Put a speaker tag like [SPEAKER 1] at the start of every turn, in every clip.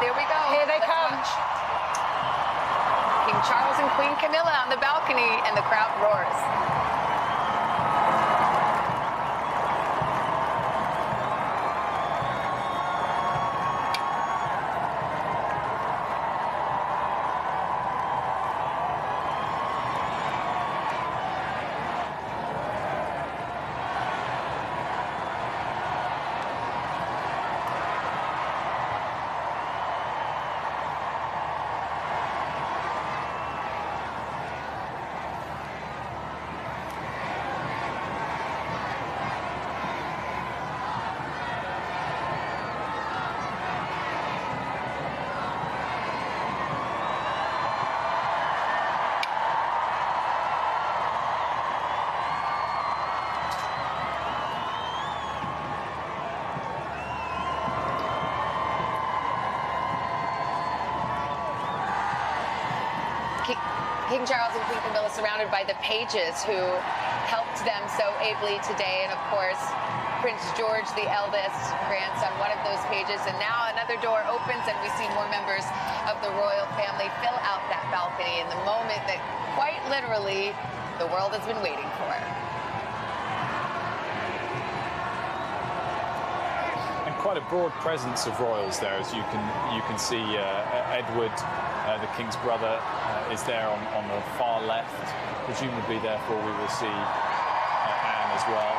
[SPEAKER 1] There we go.
[SPEAKER 2] Here they come.
[SPEAKER 1] Watch. King Charles and Queen Camilla on the balcony, and the crowd roars. King Charles and Queen Camilla surrounded by the pages who helped them so ably today. And of course, Prince George, the eldest grandson, one of those pages. And now another door opens and we see more members of the royal family fill out that balcony in the moment that quite literally the world has been waiting for.
[SPEAKER 3] And quite a broad presence of royals there, as you can see. Edward, the king's brother, is there on the far left. Presumably, therefore, we will see Anne as well.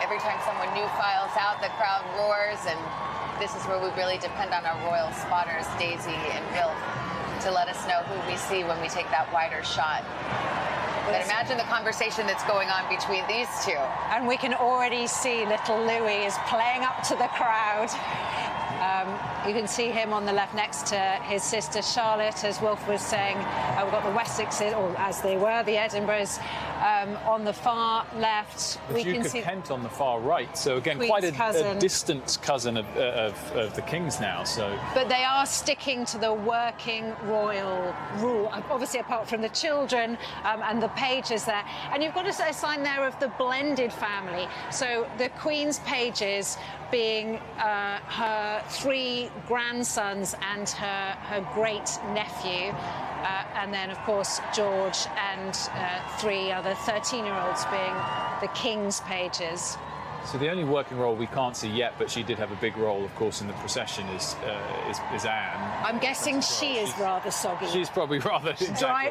[SPEAKER 1] Every time someone new files out, the crowd roars, and this is where we really depend on our royal spotters, Daisy and Bill, to let us know who we see when we take that wider shot. But imagine the conversation that's going on between these two.
[SPEAKER 2] And we can already see little Louis is playing up to the crowd. You can see him on the left next to his sister Charlotte, as Wolf was saying. We've got the Wessexes, or as they were, the Edinburghs, on the far left.
[SPEAKER 3] The Duke of Kent on the far right. So again, Queen's quite a distant cousin of the king's now. So,
[SPEAKER 2] but they are sticking to the working royal rule, obviously apart from the children and the pages there. And you've got a sign there of the blended family. So the Queen's pages being her three grandsons and her great nephew, and then of course George and three other 13-year-olds being the king's pages.
[SPEAKER 3] So the only working role we can't see yet, but she did have a big role, of course, in the procession, is Anne.
[SPEAKER 2] I'm guessing she's rather soggy.
[SPEAKER 3] She's probably rather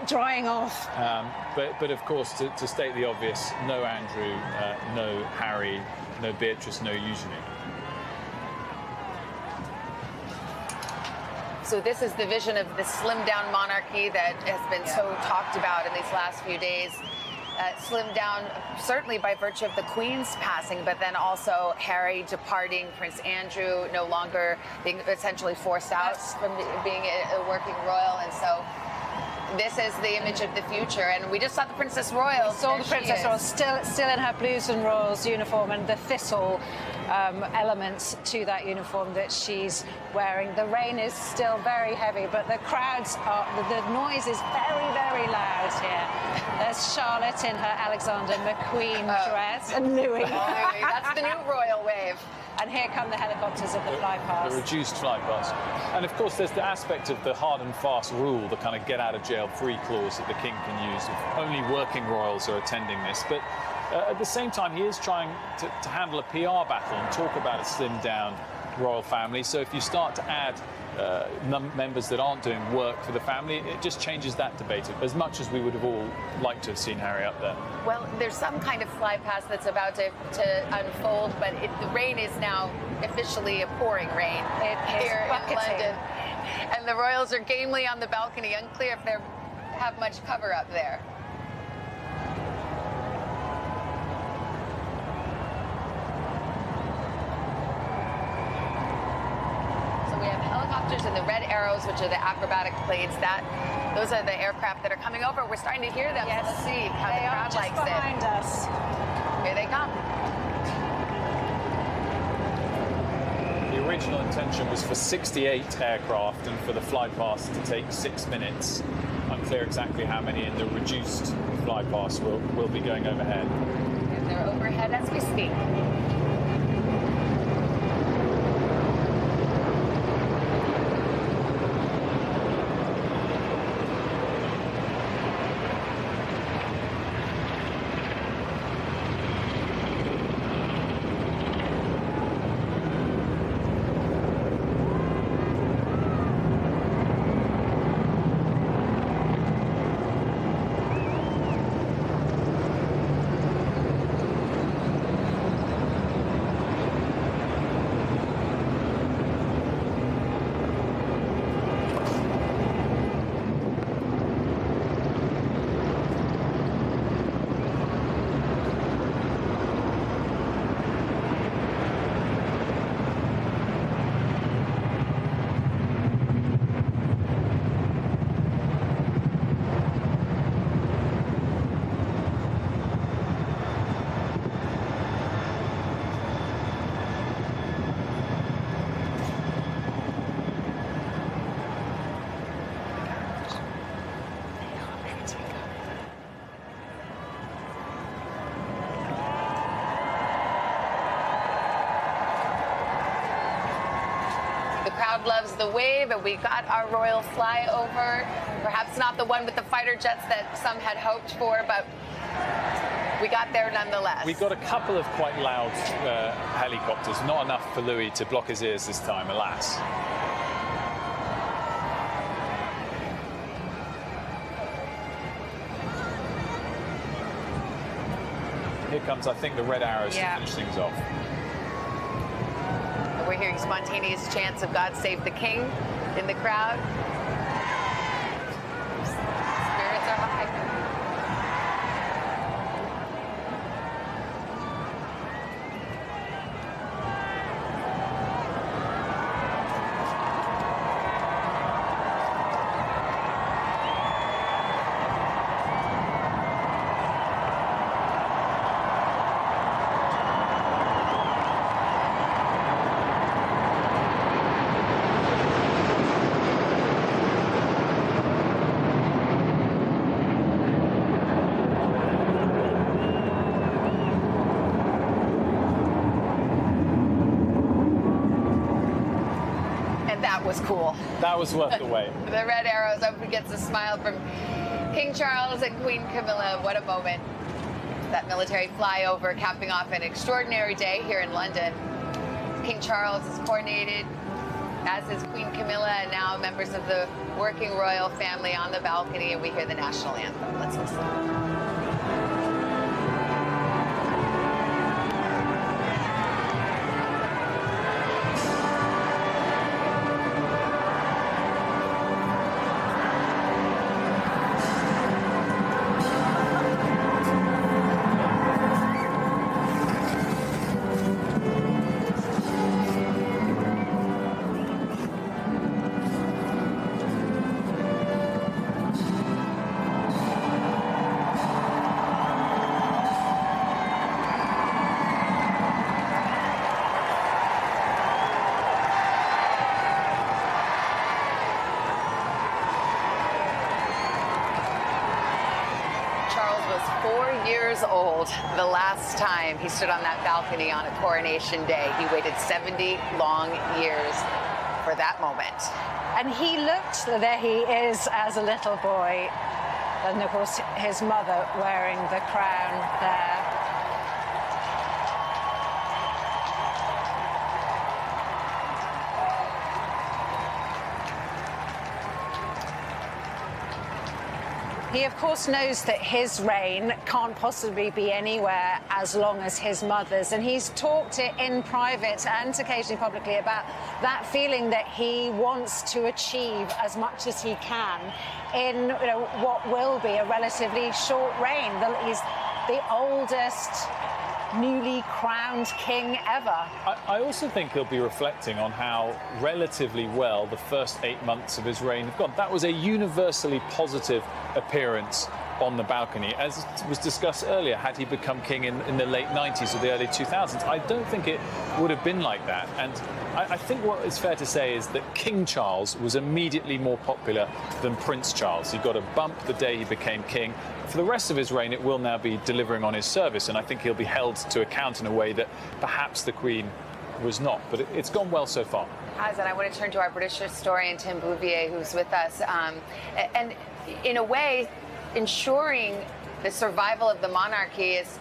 [SPEAKER 2] drying off.
[SPEAKER 3] But of course, to state the obvious, no Andrew, no Harry, no Beatrice, no Eugenie.
[SPEAKER 1] So this is the vision of the slimmed-down monarchy that has been so talked about in these last few days. Slimmed down, certainly by virtue of the Queen's passing, but then also Harry departing, Prince Andrew no longer being essentially forced out from being a working royal. And so this is the image of the future. And we just saw the Princess Royal.
[SPEAKER 2] We saw the Princess Royal still in her Blues and Royals uniform, and the thistle elements to that uniform that she's wearing. The rain is still very heavy, but the crowds are, the noise is very, very loud here. There's Charlotte in her Alexander McQueen dress, and Louis.
[SPEAKER 1] That's the new royal wave.
[SPEAKER 2] And here come the helicopters of the flypast.
[SPEAKER 3] The reduced flypast. And of course, there's the aspect of the hard and fast rule, the kind of get out of jail free clause that the king can use. Only working royals are attending this. But at the same time, he is trying to handle a PR battle and talk about a slimmed down royal family. So if you start to add members that aren't doing work for the family, it just changes that debate as much as we would have all liked to have seen Harry up there.
[SPEAKER 1] Well, there's some kind of fly past that's about to unfold, but the rain is now officially a pouring rain here in London. And the royals are gamely on the balcony, unclear if they have much cover up there. And the red arrows, which are the acrobatic blades, those are the aircraft that are coming over. We're starting to hear them.
[SPEAKER 2] Yes.
[SPEAKER 1] So let's see how the crowd likes it.
[SPEAKER 2] They are just behind us.
[SPEAKER 1] Here they come.
[SPEAKER 3] The original intention was for 68 aircraft and for the flypast to take 6 minutes. Unclear exactly how many in the reduced flypast will be going overhead.
[SPEAKER 1] And they're overhead as we speak. The crowd loves the wave, and we got our royal flyover. Perhaps not the one with the fighter jets that some had hoped for, but we got there nonetheless.
[SPEAKER 3] We got a couple of quite loud helicopters, not enough for Louis to block his ears this time, alas. Here comes, I think, the red arrows to finish things off.
[SPEAKER 1] We're hearing spontaneous chants of God Save the King in the crowd. Spirits are high. Was cool.
[SPEAKER 3] That was worth the wait.
[SPEAKER 1] The red arrows up against a smile from King Charles and Queen Camilla. What a moment. That military flyover capping off an extraordinary day here in London. King Charles is coronated, as is Queen Camilla, and now members of the working royal family on the balcony, and we hear the national anthem. Let's listen. Old the last time he stood on that balcony on a coronation day. He waited 70 long years for that moment.
[SPEAKER 2] And he looked, there he is as a little boy, and of course his mother wearing the crown there. He, of course, knows that his reign can't possibly be anywhere as long as his mother's, and he's talked it in private and occasionally publicly about that feeling that he wants to achieve as much as he can in what will be a relatively short reign. He's the oldest newly crowned king ever.
[SPEAKER 3] I also think he'll be reflecting on how relatively well the first 8 months of his reign have gone. That was a universally positive appearance on the balcony. As was discussed earlier, had he become king in the late 90s or the early 2000s, I don't think it would have been like that. And I think what is fair to say is that King Charles was immediately more popular than Prince Charles. He got a bump the day he became king. For the rest of his reign, it will now be delivering on his service, and I think he'll be held to account in a way that perhaps the Queen was not. But it's gone well so far.
[SPEAKER 1] And I want to turn to our British historian, Tim Bouvier, who's with us. And in a way, ensuring the survival of the monarchy is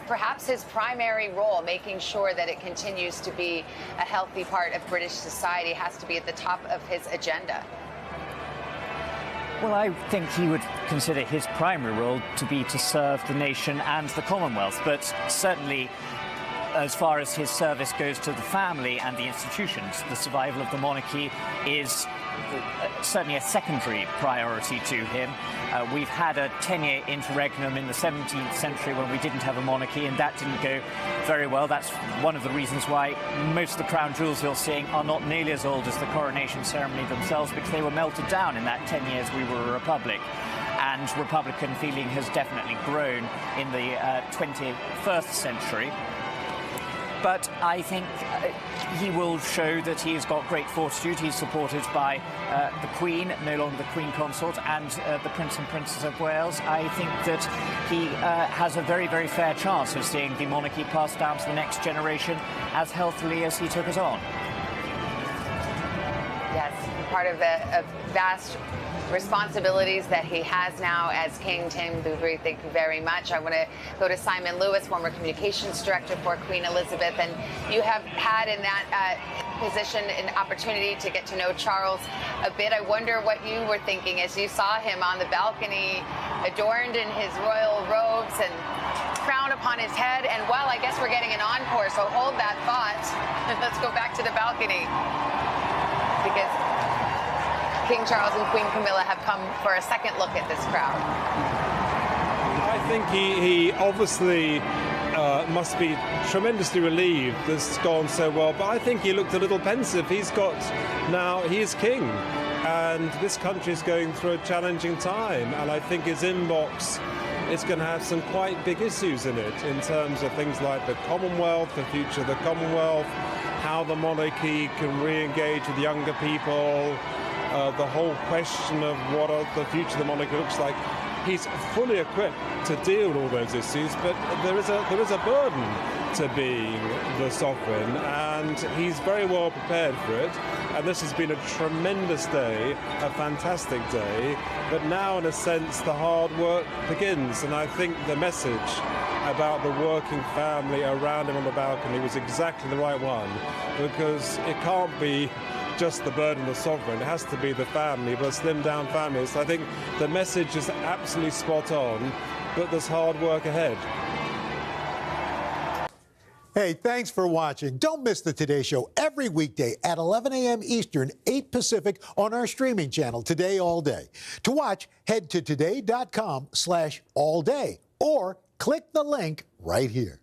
[SPEAKER 1] perhaps his primary role. Making sure that it continues to be a healthy part of British society has to be at the top of his agenda.
[SPEAKER 4] Well, I think he would consider his primary role to be to serve the nation and the Commonwealth, but certainly as far as his service goes to the family and the institutions, the survival of the monarchy is certainly a secondary priority to him. We've had a 10-year interregnum in the 17th century when we didn't have a monarchy, and that didn't go very well. That's one of the reasons why most of the crown jewels you're seeing are not nearly as old as the coronation ceremony themselves, because they were melted down in that 10 years we were a republic. And Republican feeling has definitely grown in the 21st century. But I think he will show that he's got great fortitude. He's supported by the Queen, no longer the Queen Consort, and the Prince and Princess of Wales. I think that he has a very, very fair chance of seeing the monarchy passed down to the next generation as healthily as he took it on.
[SPEAKER 1] Yes, part of the vast responsibilities that he has now as king. Tim Boothby, thank you very much. I want to go to Simon Lewis, former communications director for Queen Elizabeth, and you have had in that position an opportunity to get to know Charles a bit. I wonder what you were thinking as you saw him on the balcony, adorned in his royal robes and crown upon his head. And well, I guess we're getting an encore, so hold that thought. Let's go back to the balcony, because King Charles and Queen Camilla have come for a second look at this crowd.
[SPEAKER 5] I think he obviously must be tremendously relieved this has gone so well, but I think he looked a little pensive. He is king, and this country is going through a challenging time, and I think his inbox is going to have some quite big issues in it, in terms of things like the Commonwealth, the future of the Commonwealth, how the monarchy can re-engage with younger people, the whole question of what the future of the monarchy looks like. He's fully equipped to deal with all those issues, but there is a burden to being the sovereign, and he's very well prepared for it. And this has been a tremendous day, a fantastic day, but now in a sense the hard work begins, and I think the message about the working family around him on the balcony was exactly the right one, because it can't be just the burden of the sovereign, it has to be the family, but slimmed down families. So I think the message is absolutely spot on, but there's hard work ahead.
[SPEAKER 6] Hey, thanks for watching. Don't miss the Today Show every weekday at 11 a.m. Eastern, 8 Pacific on our streaming channel, Today All Day. To watch, head to today.com/allday or click the link right here.